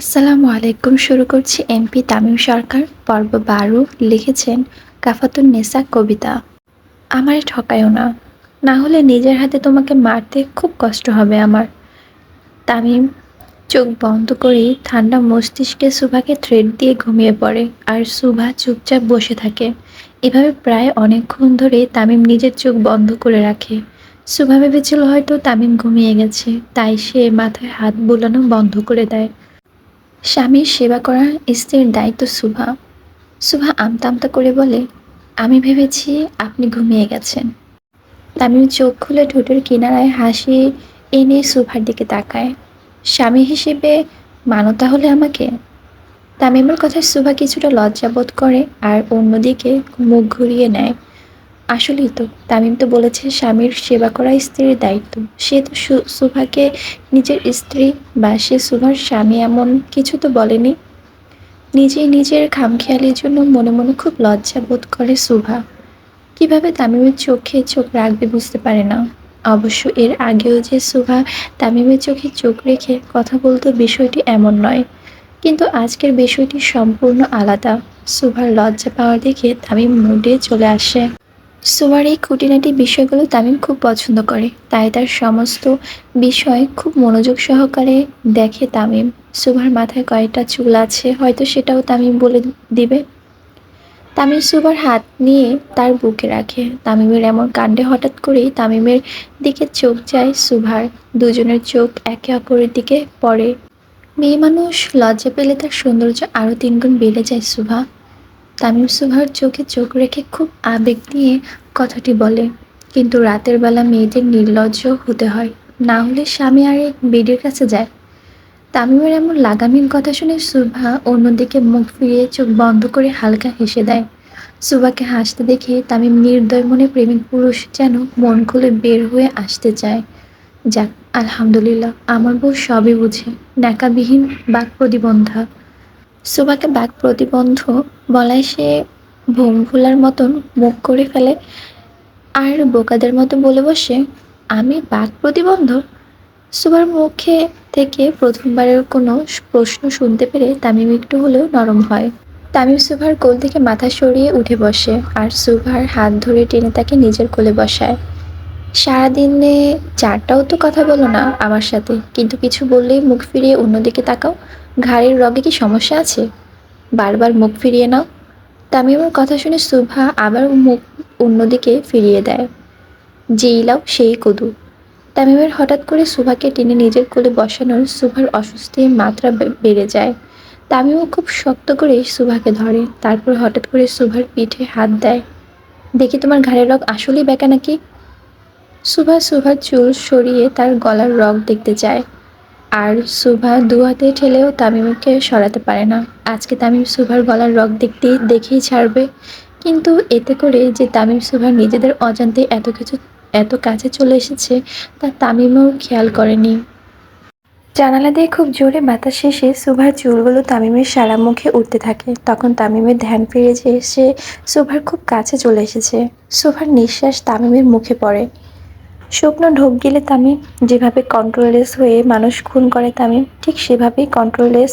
আসসালামু আলাইকুম। শুরু করছি এমপি তামিম সরকার পর্ব ১২ লিখেছেন কাফাতুন নেসা কবিতা। আমারে ঠকায়ো না, না হলে নিজের হাতে তোমাকে মারতে খুব কষ্ট হবে আমার। তামিম চোখ বন্ধ করেই ঠান্ডা মস্তিষ্কে সুভাকে থ্রেড দিয়ে ঘুমিয়ে পড়ে আর সুভা চুপচাপ বসে থাকে। এভাবে প্রায় অনেকক্ষণ ধরে তামিম নিজের চোখ বন্ধ করে রাখে। সুভা ভেবেছিল হয়তো তামিম ঘুমিয়ে গেছে, তাই সে মাথায় হাত বোলানো বন্ধ করে দেয়। স্বামীর সেবা করা স্ত্রীর দায়িত্ব সুভা। সুভা আমতা আমতা করে বলে, আমি ভেবেছি আপনি ঘুমিয়ে গেছেন। তামিম চোখ খুলে ঠোঁটের কিনারায় হাসি এনে সুভার দিকে তাকায়। স্বামী হিসেবে মানো তাহলে আমাকে। তামিমের কথায় সুভা কিছুটা লজ্জা বোধ করে আর অন্যদিকে মুখ ঘুরিয়ে নেয়। আসলেই তো, তামিম তো বলেছে স্বামীর সেবা করা স্ত্রীর দায়িত্ব। সে তো সুভাকে নিজের স্ত্রী বা সে সুভার স্বামী এমন কিছু তো বলেনি। নিজেই নিজের খামখেয়ালির জন্য মনে মনে খুব লজ্জা বোধ করে সুভা। কিভাবে তামিমের চোখে চোখ রাখবে বুঝতে পারে না। অবশ্য এর আগেও যে সুভা তামিমের চোখে চোখ রেখে কথা বলতো বিষয়টি এমন নয়, কিন্তু আজকের বিষয়টি সম্পূর্ণ আলাদা। সুভার লজ্জা পাওয়া দেখে তামিম মুডে চলে আসে। সুভার এই খুঁটিনাটি বিষয়গুলো তামিম খুব পছন্দ করে, তাই তার সমস্ত বিষয় খুব মনোযোগ সহকারে দেখে তামিম। সুভার মাথায় কয়টা চুল আছে হয়তো সেটাও তামিম বলে দিবে। তামিম সুভার হাত নিয়ে তার বুকে রাখে। তামিমের এমন কাণ্ডে হঠাৎ করেই তামিমের দিকে চোখ যায় সুভার। দুজনের চোখ একে অপরের দিকে পড়ে। মেয়ে মানুষ লজ্জা পেলে তার সৌন্দর্য আরো ৩ গুণ বেড়ে যায় সুভা। তামিম সুভার চোখে চোখ রেখে খুব আবেগ নিয়ে কথাটি বলে, কিন্তু রাতের বেলা মেয়েদের নির্লজ্জ হতে হয়, না হলে স্বামী আরেক বেডির কাছে যায়। তামিমের এমন লাগামহীন কথা শুনে সুভা অন্যদিকে মুখ ফিরিয়ে চোখ বন্ধ করে হালকা হেসে দেয়। সুভাকে হাসতে দেখে তামিম নির্দয় মনে প্রেমিক পুরুষ যেন মন খুলে বের হয়ে আসতে চায়। যাক, আলহামদুলিল্লাহ, আমার বউ সবই বুঝে। ন্যাকাবিহীন বাক প্রতিবন্ধা। সুভাকে বাক প্রতিবন্ধ বলায় সে ভোলার মতন মুখ করে ফেলে আর বোকাদের মতো বলে বসে, আমি বাক প্রতিবন্ধ। সুভার মুখে থেকে প্রথমবারের কোনো প্রশ্ন শুনতে পেরে তামিম একটু হলেও নরম হয়। তামিম সুভার কোল থেকে মাথা সরিয়ে উঠে বসে আর সুভার হাত ধরে টেনে তাকে নিজের কোলে বসায়। সারাদিনে ৪টাও তো কথা বলো না আমার সাথে, কিন্তু কিছু বললেই মুখ ফিরিয়ে অন্যদিকে তাকাও। ঘাড়ের রগে কি সমস্যা আছে? বারবার মুখ ফিরিয়ে নাও। তামিমের কথা শুনে সুভা আবার মুখ অন্যদিকে ফিরিয়ে দেয়। যেই লাও সেই কদু। তামিমের হঠাৎ করে সুভাকে টেনে নিজের কোলে বসানোর সুভার অস্বস্তির মাত্রা বেড়ে যায়। তামিমও খুব শক্ত করে সুভাকে ধরে, তারপর হঠাৎ করে সুভার পিঠে হাত দেয়। দেখি তোমার ঘাড়ের রগ আসলেই বেঁকা নাকি। সুভার চুল সরিয়ে তার গলার রগ দেখতে চায়, আর সুভা দু হাতে ঠেলেও তামিমকে সরাতে পারে না। আজকে তামিম সুভার গলার রগ দেখেই ছাড়বে, কিন্তু এতে করে যে তামিম সুভার নিজেদের অজান্তে এত কাছে চলে এসেছে তা তামিমও খেয়াল করেনি। জানালা দিয়ে খুব জোরে বাতাস এসে সুভার চুলগুলো তামিমের সারা মুখে উঠতে থাকে। তখন তামিমের ধ্যান ফিরে যে সে সুভার খুব কাছে চলে এসেছে। সুভার নিঃশ্বাস তামিমের মুখে পড়ে। শুকনো ঢোক গিলে তামিম যেভাবে কন্ট্রোললেস হয়ে মানুষ খুন করে, তামিম ঠিক সেভাবেই কন্ট্রোললেস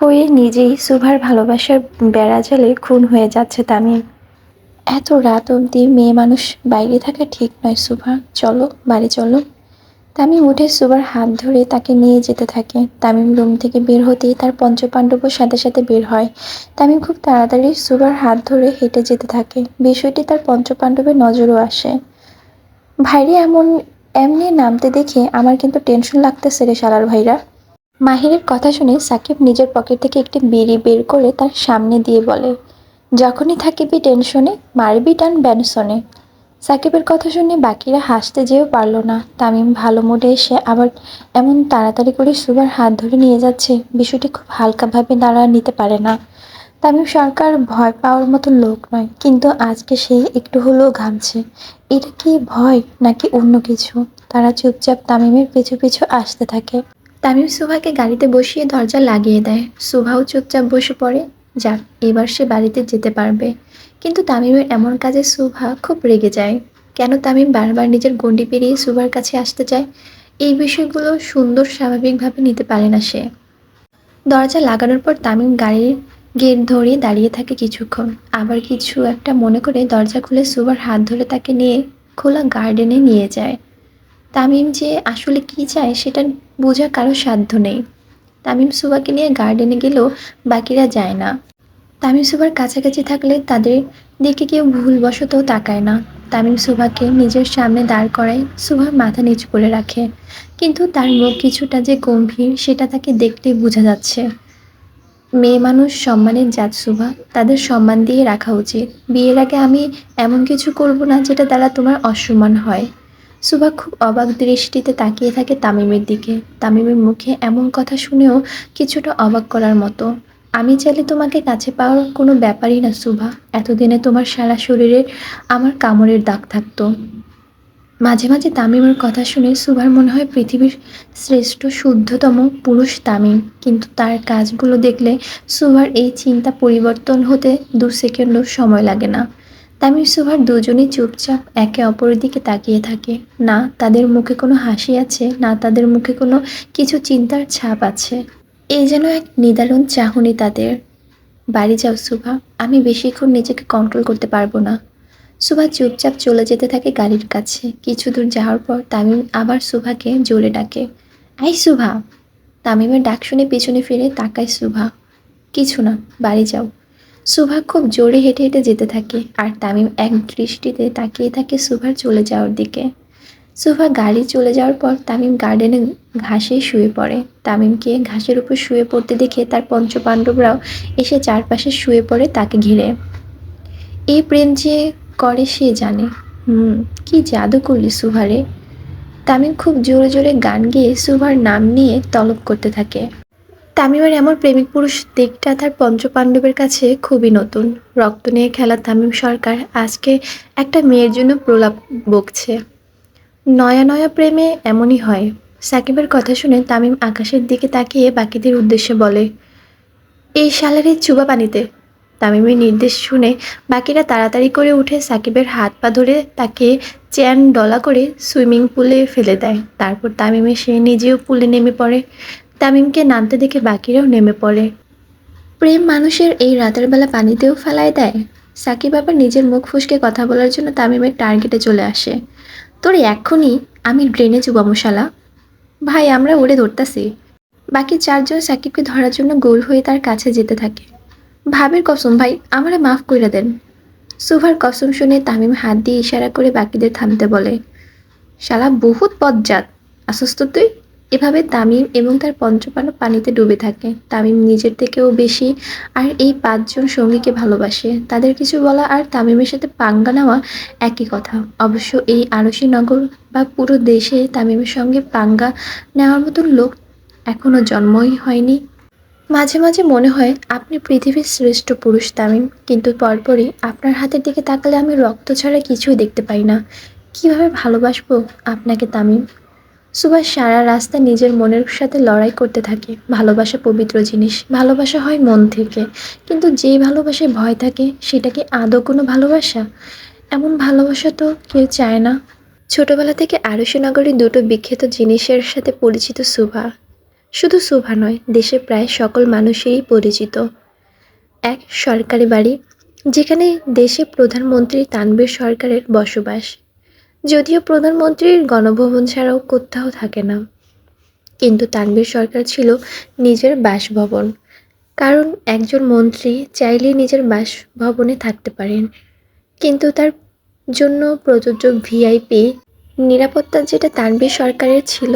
হয়ে নিজেই সুভার ভালোবাসার বেড়াজালে খুন হয়ে যাচ্ছে তামিম। এত রাত অবধি মেয়ে মানুষ বাইরে থাকা ঠিক নয় সুভা, চলো বাড়ি চলো। তামিম উঠে সুভার হাত ধরে তাকে নিয়ে যেতে থাকে। তামিম রুম থেকে বের হতেই তার পঞ্চপাণ্ডবও সাথে সাথে বের হয়। তামিম খুব তাড়াতাড়ি সুভার হাত ধরে হেঁটে যেতে থাকে। বিষয়টি তার পঞ্চপাণ্ডবের নজরও আসে। ভাইরে এমনি নামতে দেখে আমার কিন্তু টেনশন লাগতেছে রে শালার ভাইরা। মাহিরের কথা শুনে সাকিব নিজের পকেট থেকে একটি বিড়ি বের করে তার সামনে দিয়ে বলে, যখনই থাকিবি টেনশনে মারবি টান ব্যানসনে। সাকিবের কথা শুনে বাকিরা হাসতে যেও পারল না। তামিম ভালো মুডে এসে আবার এমন তাড়াতাড়ি করে সুভার হাত ধরে নিয়ে যাচ্ছে, বিষয়টি খুব হালকাভাবে তারা নিতে পারে না। তামিম সরকার ভয় পাওয়ার মতো লোক নয়, কিন্তু আজকে সে একটু হলেও ঘামছে। এটা কি ভয় নাকি অন্য কিছু? তারা চুপচাপ তামিমের পিছু পিছু আসতে থাকে। তামিম সুভাকে গাড়িতে বসিয়ে দরজা লাগিয়ে দেয়। সুভাও চুপচাপ বসে পড়ে। যাক, এবার সে বাড়িতে যেতে পারবে। কিন্তু তামিমের এমন কাজে সুভা খুব রেগে যায়। কেন তামিম বারবার নিজের গণ্ডি পেরিয়ে সুভার কাছে আসতে চায়, এই বিষয়গুলো সুন্দর স্বাভাবিকভাবে নিতে পারে না সে। দরজা লাগানোর পর তামিম গাড়ির গেট ধরে দাঁড়িয়ে থাকে কিছুক্ষণ, আবার কিছু একটা মনে করে দরজা খুলে সুভার হাত ধরে তাকে নিয়ে খোলা গার্ডেনে নিয়ে যায়। তামিম যে আসলে কি চায় সেটা বোঝা কারো সাধ্য নেই। তামিম সুভাকে নিয়ে গার্ডেনে গেলেও বাকিরা যায় না। তামিম সুভার কাছাকাছি থাকলে তাদের দিকে কেউ ভুলবশত তাকায় না। তামিম সুভাকে নিজের সামনে দাঁড় করায়, সুভা মাথা নিচু করে রাখে, কিন্তু তার মুখ কিছুটা যে গম্ভীর সেটা তাকে দেখলেই বোঝা যাচ্ছে। মেয়ে মানুষ সম্মানের জাত সুভা, তাদের সম্মান দিয়ে রাখা উচিত। বিয়ের আগে আমি এমন কিছু করব না যেটা দ্বারা তোমার অসম্মান হয়। সুভা খুব অবাক দৃষ্টিতে তাকিয়ে থাকে তামিমের দিকে। তামিমের মুখে এমন কথা শুনেও কিছুটা অবাক করার মতো। আমি চাইলে তোমাকে কাছে পাওয়ার কোনো ব্যাপারই না সুভা। এতদিনে তোমার সারা শরীরে আমার কামড়ের দাগ থাকতো। মাঝে মাঝে তামিমের কথা শুনে সুভার মনে হয় পৃথিবীর শ্রেষ্ঠ শুদ্ধতম পুরুষ তামিম, কিন্তু তার কাজগুলো দেখলে সুভার এই চিন্তা পরিবর্তন হতে 2 সেকেন্ডও সময় লাগে না। তামিম সুভার দুজনেই চুপচাপ একে অপরের দিকে তাকিয়ে থাকে। না তাদের মুখে কোনো হাসি আছে, না তাদের মুখে কোনো কিছু চিন্তার ছাপ আছে। এই যেন এক নিদারুণ চাহনি তাদের। বাড়ি যাও সুভা, আমি বেশিক্ষণ নিজেকে কন্ট্রোল করতে পারবো না। সুভা চুপচাপ চলে যেতে থাকে গাড়ির কাছে। কিছু দূর যাওয়ার পর তামিম আবার সুভাকে জোরে ডাকে, এই সুভা। তামিমের ডাক শুনে পিছনে ফিরে তাকায় সুভা। কিছু না, বাড়ি যাও। সুভা খুব জোরে হেঁটে হেঁটে যেতে থাকে, আর তামিম এক দৃষ্টিতে তাকিয়ে থাকে সুভার চলে যাওয়ার দিকে। সুভা গাড়ি চলে যাওয়ার পর তামিম গার্ডেনে ঘাসে শুয়ে পড়ে। তামিমকে ঘাসের উপর শুয়ে পড়তে দেখে তার পঞ্চপাণ্ডবরাও এসে চারপাশে শুয়ে পড়ে তাকে ঘিরে। এই প্রেম যে করে সে জানে। হুম, কি জাদু করলি সুভারে। তামিম খুব জোরে জোরে গান গেয়ে সুভার নাম নিয়ে তলব করতে থাকে। তামিমের এমন প্রেমিক পুরুষ দিকটা তার পঞ্চপাণ্ডবের কাছে খুবই নতুন। রক্ত নিয়ে খেলা তামিম সরকার আজকে একটা মেয়ের জন্য প্রলাপ বকছে। নয়া নয়া প্রেমে এমনই হয়। সাকিবের কথা শুনে তামিম আকাশের দিকে তাকিয়ে বাকিদের উদ্দেশ্যে বলে, এই শালারে চুবা পানিতে। তামিমের নির্দেশ শুনে বাকিরা তাড়াতাড়ি করে উঠে সাকিবের হাত পা ধরে তাকে চ্যান ডলা করে সুইমিং পুলে ফেলে দেয়। তারপর তামিমে সে নিজেও পুলে নেমে পড়ে। তামিমকে নামতে দেখে বাকিরাও নেমে পড়ে। প্রেম মানুষের এই রাতের বেলা পানিতেও ফেলায় দেয়। সাকিব আবার নিজের মুখ ফুসকে কথা বলার জন্য তামিমের টার্গেটে চলে আসে। তোর এক্ষুনি আমি ড্রেনে চুবামু শালা। ভাই আমরা ওরে ধরতাছি। বাকি চারজন সাকিবকে ধরার জন্য গোল হয়ে তার কাছে যেতে থাকে। ভাবের কসম ভাই, আমারে মাফ কইরা দেন। সুভার কসম শুনে তামিম হাত দিয়ে ইশারা করে বাকিদের থামতে বলে। শালা বহুত বজ্জাত আসস তো তুই। এভাবে তামিম এবং তার পঞ্চপাণ্ডব পানিতে ডুবে থাকে। তামিম নিজের থেকেও বেশি আর এই 5 জন সঙ্গীকে ভালোবাসে। তাদের কিছু বলা আর তামিমের সাথে পাঙ্গা নেওয়া একই কথা। অবশ্য এই আরশি নগর বা পুরো দেশে তামিমের সঙ্গে পাঙ্গা নেওয়ার মতন লোক এখনো জন্মই হয়নি। মাঝে মাঝে মনে হয় আপনি পৃথিবীর শ্রেষ্ঠ পুরুষ তামিম, কিন্তু পরপরই আপনার হাতের দিকে তাকালে আমি রক্ত ছাড়া কিছুই দেখতে পাই না। কিভাবে ভালোবাসবো আপনাকে তামিম। সুভাষ সারা রাস্তা নিজের মনের সাথে লড়াই করতে থাকে। ভালোবাসা পবিত্র জিনিস, ভালোবাসা হয় মন থেকে, কিন্তু যেই ভালোবাসায় ভয় থাকে সেটা কি আদৌ কোনো ভালোবাসা? এমন ভালোবাসা তো কেউ চায় না। ছোটবেলা থেকে আরশনগরের দুটো বিখ্যাত জিনিসের সাথে পরিচিত সুভা। শুধু সুভা নয়, দেশের প্রায় সকল মানুষেরই পরিচিত। এক, সরকারি বাড়ি, যেখানে দেশে প্রধানমন্ত্রী তানভীর সরকারের বসবাস। যদিও প্রধানমন্ত্রীর গণভবন ছাড়াও কোথাও থাকে না, কিন্তু তানভীর সরকার ছিল নিজের বাসভবন। কারণ একজন মন্ত্রী চাইলেই নিজের বাসভবনে থাকতে পারেন, কিন্তু তার জন্য প্রযোজ্য ভিআইপি নিরাপত্তা যেটা তানভীর সরকারের ছিল।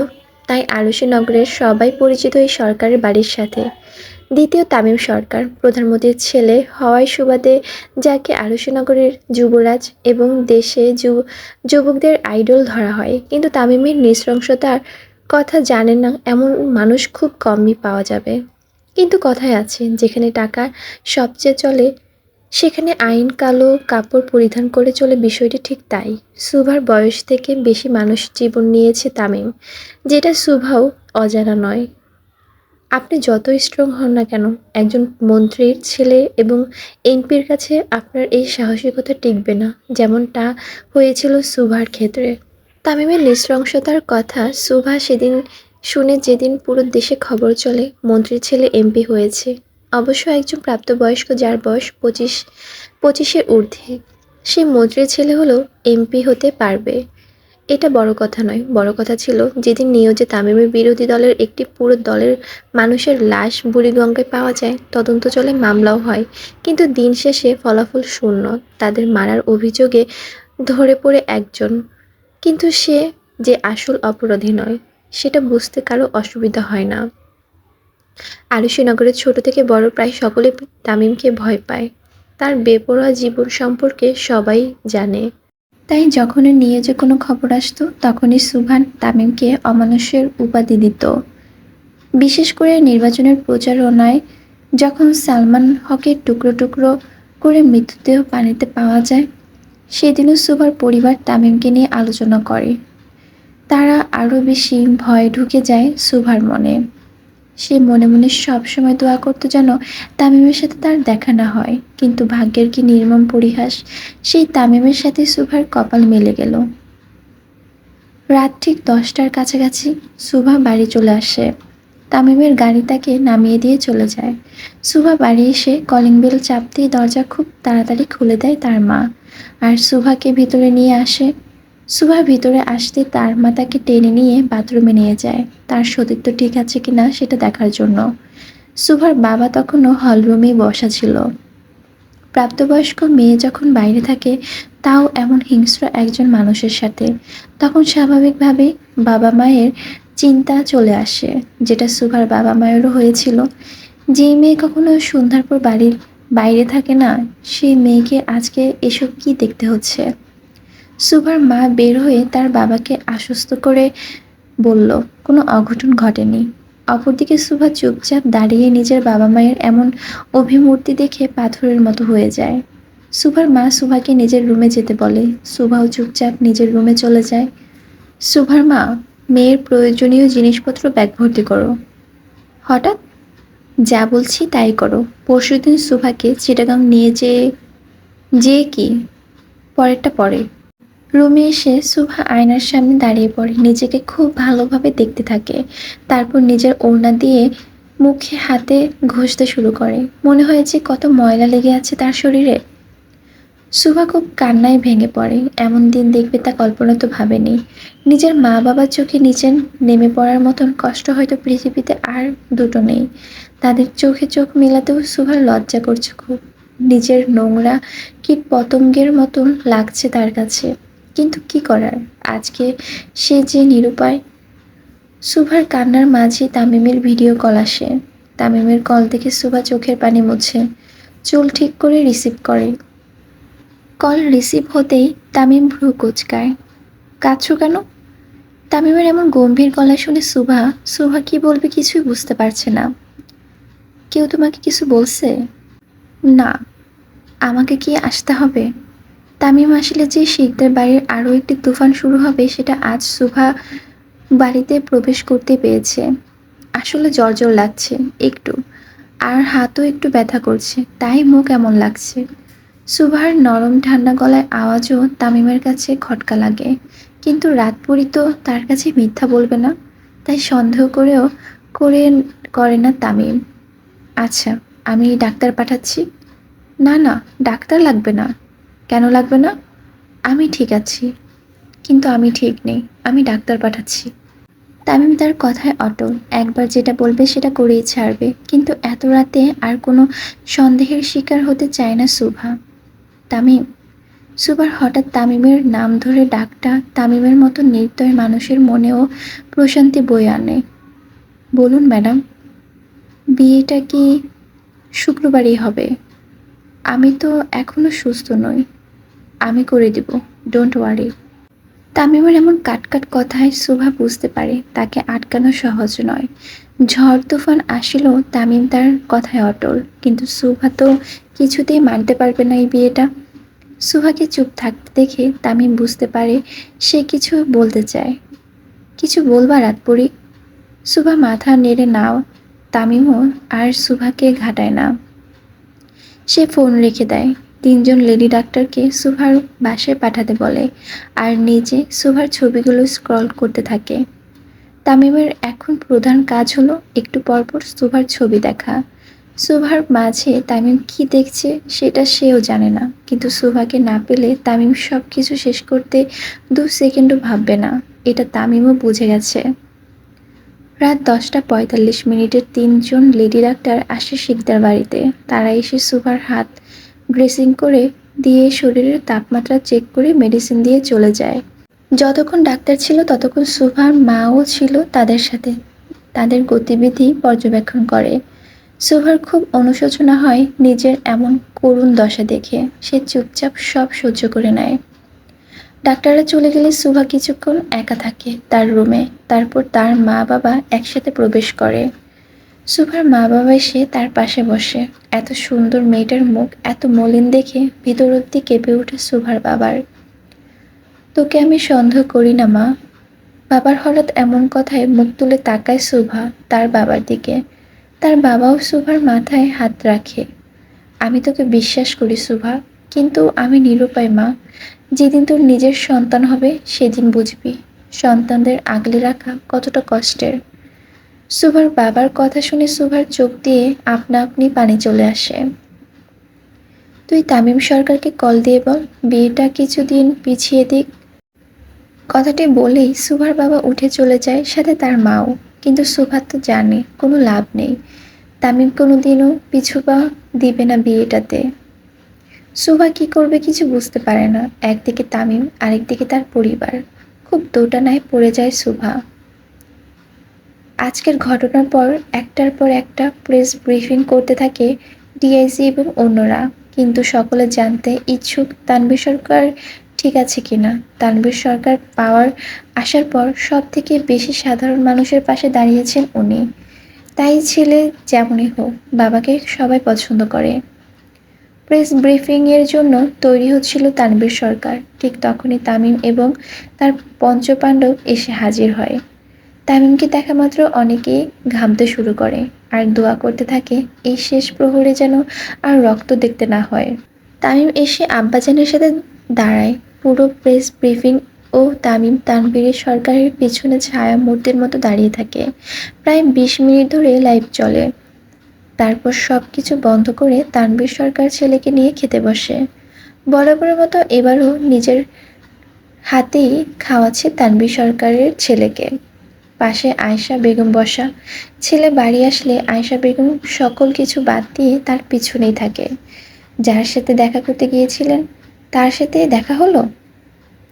তাই আরশনগরের সবাই পরিচিত এই সরকারের বাড়ির সাথে। দ্বিতীয়, তামিম সরকার প্রধানমন্ত্রীর ছেলে হওয়ার সুবাদে যাকে আরশনগরের যুবরাজ এবং দেশে যুবকদের আইডল ধরা হয়। কিন্তু তামিমের নৃশংসতার কথা জানে না এমন মানুষ খুব কমই পাওয়া যাবে। কিন্তু কথায় আছে, যেখানে টাকা সবচেয়ে চলে সেখানে আইন কালো কাপড় পরিধান করে চলে, বিষয়টি ঠিক তাই। সুভার বয়স থেকে বেশি মানুষ জীবন নিয়েছে তামিম, যেটা সুভাও অজানা নয়। আপনি যতই স্ট্রং হন না কেন, একজন মন্ত্রীর ছেলে এবং এমপির কাছে আপনার এই সাহসিকতা টিকবে না, যেমনটা হয়েছিল সুভার ক্ষেত্রে। তামিমের নৃশংসতার কথা সুভা সেদিন শুনে যেদিন পুরো দেশে খবর চলে মন্ত্রীর ছেলে এমপি হয়েছে, অবশ্য একজন প্রাপ্তবয়স্ক যার বয়স 25-এর ঊর্ধ্বে, সে মন্ত্রীর ছেলে হলেও এমপি হতে পারবে, এটা বড় কথা নয়। বড় কথা ছিল যেদিন নিউজে তামিমের বিরোধী দলের একটি পুরো দলের মানুষের লাশ বুড়িগঙ্গায় পাওয়া যায়, তদন্ত চলে, মামলাও হয়, কিন্তু দিন শেষে ফলাফল শূন্য। তাদের মারার অভিযোগে ধরে পড়ে একজন, কিন্তু সে যে আসল অপরাধী নয় সেটা বুঝতে কারো অসুবিধা হয় না। আরুষিনগরের ছোট থেকে বড় প্রায় সকলে তামিমকে ভয় পায়। তার বেপরোয়া জীবন সম্পর্কে সবাই জানে। তাই যখনই নিউজে কোনো খবর আসতো তখনই সুবহান তামিমকে অমানুষের উপাধি দিত। বিশেষ করে নির্বাচনের প্রচারণায় যখন সালমান হকের টুকরো টুকরো করে মৃতদেহ পানিতে পাওয়া যায়, সেদিনও সুভার পরিবার তামিমকে নিয়ে আলোচনা করে। তারা আরও বেশি ভয় ঢুকে যায় সুভার মনে। সে মনে মনে সবসময় দোয়া করতো যেন তামিমের সাথে তার দেখা না হয়, কিন্তু ভাগ্যের কি নির্মম পরিহাস, সেই তামিমের সাথে সুভার কপাল মিলে গেল। রাত ঠিক 10টার কাছাকাছি সুভা বাড়ি চলে আসে। তামিমের গাড়ি তাকে নামিয়ে দিয়ে চলে যায়। সুভা বাড়ি এসে কলিং বেল চাপতেই দরজা খুব তাড়াতাড়ি খুলে দেয় তার মা, আর সুভাকে ভিতরে নিয়ে আসে। সুভা ভিতরে আসতে তার মা তাকে টেনে নিয়ে বাথরুমে নিয়ে যায়, তার সতীত্ব ঠিক আছে কিনা সেটা দেখার জন্য। সুভার বাবা তখনও হলরুমেই বসা ছিল। প্রাপ্তবয়স্ক মেয়ে যখন বাইরে থাকে, তাও এমন হিংস্র একজন মানুষের সাথে, তখন স্বাভাবিকভাবেই বাবা মায়ের চিন্তা চলে আসে, যেটা সুভার বাবা মায়েরও হয়েছিল। যেই মেয়ে কখনো সন্ধ্যার পর বাড়ির বাইরে থাকে না, সেই মেয়েকে আজকে এসব কি দেখতে হচ্ছে। সুভার মা বের হয়ে তার বাবাকে আশ্বস্ত করে বলল কোনো অঘটন ঘটেনি। অপরদিকে সুভা চুপচাপ দাঁড়িয়ে নিজের বাবা মায়ের এমন অভিমূর্তি দেখে পাথরের মতো হয়ে যায়। সুভার মা সুভাকে নিজের রুমে যেতে বলে, সুভাও চুপচাপ নিজের রুমে চলে যায়। সুভার মা, মেয়ের প্রয়োজনীয় জিনিসপত্র ব্যাগ ভর্তি করো। হঠাৎ, যা বলছি তাই করো। পরশুদিন সুভাকে চিটাগাং নিয়ে যে কি, পরেরটা পরে। রুমে এসে সুভা আয়নার সামনে দাঁড়িয়ে পড়ে, নিজেকে খুব ভালোভাবে দেখতে থাকে। তারপর নিজের ওড়না দিয়ে মুখে হাতে ঘষতে শুরু করে। মনে হয় যে কত ময়লা লেগে আছে তার শরীরে। সুভা খুব কান্নায় ভেঙে পড়ে। এমন দিন দেখবে তা কল্পনা তো ভাবেনি। নিজের মা বাবার চোখে নিচে নেমে পড়ার মতন কষ্ট হয়তো পৃথিবীতে আর দুটো নেই। তাদের চোখে চোখ মেলাতেও সুভার লজ্জা করছে খুব। নিজের নোংরা কীট পতঙ্গের মতন লাগছে তার কাছে, কিন্তু কি করার, আজকে সে যে নিরুপায়। সুভার কান্নার মাঝে তামিমের ভিডিও কল আসে। তামিমের কল দেখে সুভা চোখের পানি মুছে চুল ঠিক করে রিসিভ করে। কল রিসিভ হতেই তামিম ভ্রু কুঁচকায়। কাঁদছো কেন? তামিমের এমন গম্ভীর গলা শুনে সুভা কি বলবে কিছুই বুঝতে পারছে না। কেউ তোমাকে কিছু বলছে? না। আমাকে কি আসতে হবে? তামিম আসলে যে শিখদের বাড়ির আরও একটি তুফান শুরু হবে সেটা আজ সুভা বাড়িতে প্রবেশ করতে পেরেছে। আসলে জ্বর জ্বর লাগছে একটু, আর হাতও একটু ব্যথা করছে, তাই মুখ এমন লাগছে। সুভার নরম ঠান্ডা গলায় আওয়াজও তামিমের কাছে খটকা লাগে, কিন্তু রাতপুরি তো তার কাছে মিথ্যা বলবে না, তাই সন্দেহ করে করে না তামিম। আচ্ছা, আমি ডাক্তার পাঠাচ্ছি। না না, ডাক্তার লাগবে না। কেন লাগবে না? আমি ঠিক আছি। কিন্তু আমি ঠিক নেই, আমি ডাক্তার পাঠাচ্ছি। তামিম তার কথায় অটল, একবার যেটা বলবে সেটা করেই ছাড়বে, কিন্তু এত রাতে আর কোনো সন্দেহের শিকার হতে চায় না সুভা। তামিম। সুভার হঠাৎ তামিমের নাম ধরে ডাকটা তামিমের মতো নির্দয় মানুষের মনেও প্রশান্তি বয়ে আনে। বলুন ম্যাডাম। বিয়েটা কি শুক্রবারই হবে? আমি তো এখনো সুস্থ নই। আমি করে দিব, ডোন্ট ওয়ারি। তামিমের এমন কাটকাট কথায় সুভা বুঝতে পারে তাকে আটকানো সহজ নয়। ঝড় তুফান আসলেও তামিম তার কথায় অটল, কিন্তু সুভা তো কিছুতেই মানতে পারবে না এই বিয়েটা। সুভাকে চুপ থাকতে দেখে তামিম বুঝতে পারে সে কিছু বলতে চায়। কিছু বলবা রাতপুরি? সুভা মাথা নেড়ে নাও। তামিমও আর সুভাকে ঘাটায় না। সে ফোন রেখে দেয়। 3জন লেডি ডাক্তারকে সুভার বাসায় পাঠাতে বলে, আর নিজে সুভার ছবিগুলো স্ক্রল করতে থাকে। তামিমের এখন প্রধান কাজ হলো একটু পরপর সুভার ছবি দেখা। সুভার মাঝে তামিম কি দেখছে সেটা সেও জানে না, কিন্তু সুভাকে না পেলে তামিম সব কিছু শেষ করতে 2 সেকেন্ডও ভাববে না। এটা তামিমও বুঝে গেছে। রাত 10টা 45 মিনিটে 3জন লেডি ডাক্তার আসে শিকদার বাড়িতে। তারা এসে সুভার হাত ড্রেসিং করে দিয়ে শরীরের তাপমাত্রা চেক করে মেডিসিন দিয়ে চলে যায়। যতক্ষণ ডাক্তার ছিল ততক্ষণ সুভার মাও ছিল তাদের সাথে, তাদের গতিবিধি পর্যবেক্ষণ করে। সুভার খুব অনুশোচনা হয় নিজের এমন করুণ দশা দেখে। সে চুপচাপ সব সহ্য করে নেয়। ডাক্তাররা চলে গেলে সুভা কিছুক্ষণ একা থাকে তার রুমে। তারপর তার মা বাবা একসাথে প্রবেশ করে। সুভার মা বাবা এসে তার পাশে বসে। এত সুন্দর মেয়েটার মুখ এত মলিন দেখে ভিতর অব্দি কেঁপে ওঠে সুভার বাবার। তোকে আমি সন্দেহ করি না মা। বাবার হঠাৎ এমন কথায় মুখ তুলে তাকায় সুভা তার বাবার দিকে। তার বাবাও সুভার মাথায় হাত রাখে। আমি তোকে বিশ্বাস করি সুভা, কিন্তু আমি নিরুপায় মা। যেদিন তোর নিজের সন্তান হবে সেদিন বুঝবি সন্তানদের আগলে রাখা কতটা কষ্টের। সুভার বাবার কথা শুনে সুভার চোখ দিয়ে আপনা আপনি পানি চলে আসে। তুই তামিম সরকারকে কল দিয়ে বল বিয়েটা কিছুদিন পিছিয়ে দিক। কথাটি বলেই সুভার বাবা উঠে চলে যায়, সাথে তার মাও। কিন্তু সুভার তো জানে কোনো লাভ নেই। তামিম কোনোদিনও পিছু পা দিবে না বিয়েটাতে। সুভা কি করবে কিছু বুঝতে পারে না। একদিকে তামিম, আরেকদিকে তার পরিবার। খুব দোটানায় পড়ে যায় সুভা। আজকের ঘটনার পর একটার পর একটা প্রেস ব্রিফিং করতে থাকে ডিআইজি এবং অন্যরা, কিন্তু সকলে জানতে ইচ্ছুক তানভীর সরকার ঠিক আছে কিনা। তানভীর সরকার পাওয়ার আসার পর সব থেকে বেশি সাধারণ মানুষের পাশে দাঁড়িয়েছেন উনি। তাই ছেলে যেমনই হোক বাবাকে সবাই পছন্দ করে। প্রেস ব্রিফিংয়ের জন্য তৈরি হচ্ছিল তানভীর সরকার। ঠিক তখনই তামিম এবং তার পঞ্চপাণ্ডব এসে হাজির হয়। তামিমকে দেখা মাত্র অনেকেই ঘামতে শুরু করে আর দোয়া করতে থাকে এই শেষ প্রহরে যেন আর রক্ত দেখতে না হয়। তামিম এসে আব্বাজানের সাথে দাঁড়ায়। পুরো প্রেস ব্রিফিং ও তামিম তানভীরের সরকারের পিছনে ছায়া মূর্তির মতো দাঁড়িয়ে থাকে। প্রায় 20 মিনিট ধরে লাইভ চলে। তারপর সব কিছু বন্ধ করে তানভীর সরকার ছেলেকে নিয়ে খেতে বসে। বরাবরের মতো এবারও নিজের হাতেই খাওয়াচ্ছে তানভীর সরকারের ছেলেকে। পাশে আয়েশা বেগম বসা। ছেলে বাড়ি আসলে আয়েশা বেগম সকল কিছু বাদ দিয়ে তার পিছনেই থাকে। যার সাথে দেখা করতে গিয়েছিলেন তার সাথে দেখা হলো।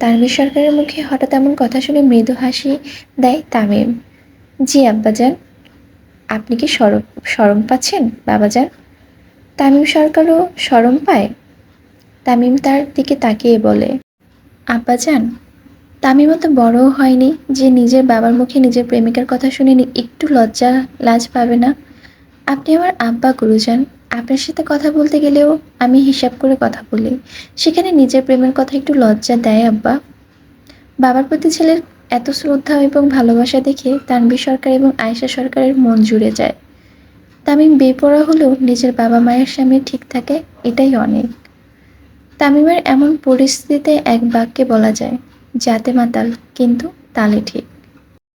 তানভীর সরকারের মুখে হঠাৎ এমন কথা শুনে মৃদু হাসি দেয় তামিম। জি আব্বাজান। আপনি কি শরম পাচ্ছেন বাবাজান? তামিম সরকারও শরম পায়। তামিম তার দিকে তাকিয়ে বলে, আব্বাজান, তামিমও তো বড়ও হয়নি যে নিজের বাবার মুখে নিজের প্রেমিকার কথা শুনে একটু লজ্জা লাজ পাবে না। আপনি আমার আব্বা গুরুজান। আপনার সাথে কথা বলতে গেলেও আমি হিসাব করে কথা বলি। সেখানে নিজের প্রেমের কথা একটু লজ্জা দেয় আব্বা। বাবার প্রতি ছেলের এত শ্রদ্ধা এবং ভালোবাসা দেখে তানভীর সরকার এবং আয়েশা সরকারের মন জুড়ে যায়। তামিম বেপরোয়া হলেও নিজের বাবা মায়ের সামনে ঠিক থাকে, এটাই অনেক। তামিমের এমন পরিস্থিতিতে এক বাক্যে বলা যায়, জাতে মাতাল কিন্তু তালে ঠিক।